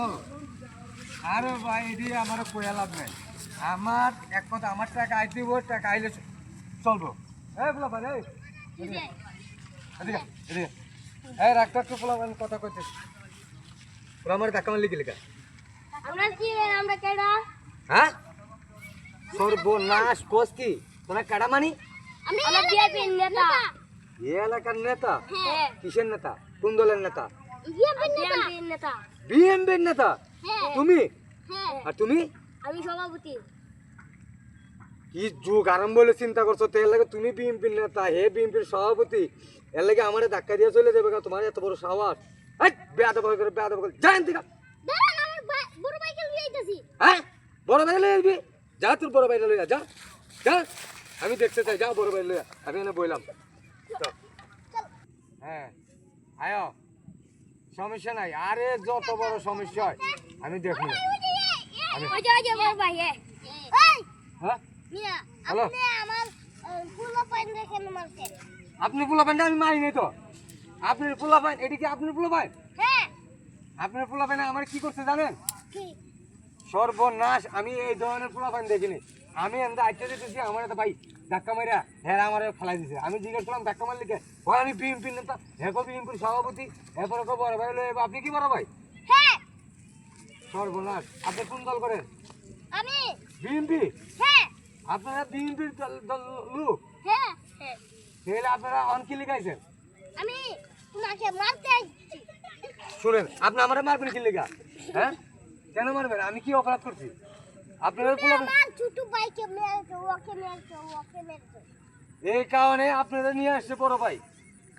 ও আরে ভাই এটি আমার কোয়া লাভ নাই। আমার এক কথা, আমার টাকা আই দিব, টাকা আইলে চলবো। এই বলা ভাই এই এদিকে এদিকে এই রাখতো একটু বলা ভাই কথা কইতে। ওরা আমার টাকা মারলি কি লেখা? আমরা কি আমরা কেডা? হ্যাঁ সর্বনাশ কোস কি তোরা কেডা মানি? আমরা বিএপি নেতা। এ এলাকার নেতা? হ্যাঁ। কিসের নেতা? কোন দলের নেতা? বিএপি নেতা। বিএমপির নেতা? হ্যাঁ। তুমি? হ্যাঁ। আর তুমি? আমি সভাপতি। কি যুগ আরম্ভ বলে চিন্তা করছো? তো এর লাগে তুমি বিএমপির নেতা, হে বিএমপির সভাপতি, এর লাগে আমারে ধাক্কা দিয়ে চলে যাবে? তোমার এত বড় সাহস! এই বেয়াদব করে জানেন দিকা। দাঁড়ান, আমার বড় ভাইকে নিয়ে আইতাছি। হ্যাঁ বড় ভাই লই আসবি, যা তোর বড় ভাইটা লইয়া যা যা, আমি দেখতে চাই, যা বড় ভাই লইয়া। আমি এনে বইলাম। হ্যাঁ আয়ো, সমস্যা নাই। আরে যত বড় সমস্যা হয় আমি দেখব। ওই যে বড় ভাই এই হ্যাঁ মিয়া, হ্যালো। আপনি আমার ফুলো পাইন রেখে মারছে। আপনি পোলা পাইন আমি মারি নাই তো। আপনি পোলা পাইন, এটি কি আপনি পোলা পাইন? হ্যাঁ। আপনার পোলা পাইন আমার কি করছে জানেন? কি? সর্বনাশ! আমি এই ধরনের পোলা পাইন দেখিনি। আমি এমনি আইতে দিতেছি, আমার একটা ভাই ধাক্কা মারিয়া হ্যাঁ আমার ফেলাই দিছে। আমি জিজ্ঞেস করলাম ধাক্কা মারলি কে? হয় আমি বিএনপির নেতা, হ্যাঁ বিএনপির সভাপতি, এরপরে বড় ভাই লই। আপনি কি বড় ভাই? হ্যাঁ। সর্বনাশ! আপনি কোন দল করেন? আমি। বিএনপি? হ্যাঁ। আপনারা বিএনপির লোক? হ্যাঁ। হ্যাঁ। তাহলে আপনারা অন কি লিখাইছেন? আমি তোমাকে মারতে আইছি। শুনেন, আপনি আমার মারবেন কি লিখা? হ্যাঁ কেন মারবেন? আমি কি অপরাধ করছি? আপনারা পোলা আমার ছোট ভাইকে মেরেছে, ওকে মেরেছে। এই কারণে আপনারা নিয়ে আসছে বড় ভাই।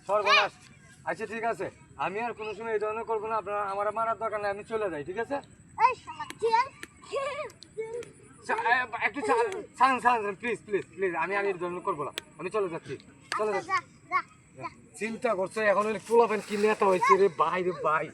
সর্বনাশ! আচ্ছা ঠিক আছে, আমি আর কোনো সময় এই ধরনের করবো না। আপনারা আমার মারার দরকার নেই, আমি চলে যাই, ঠিক আছে? এই শালা চেল। একটু ছাড়েন প্লিজ প্লিজ প্লিজ, আমি আর এই ধরনের করবো না, আমি চলে যাচ্ছি, চলে যাচ্ছি। যা যা। চিন্তা করছো এখন পোলাপেন কি নেতা হয়েছে রে ভাই, রে ভাই!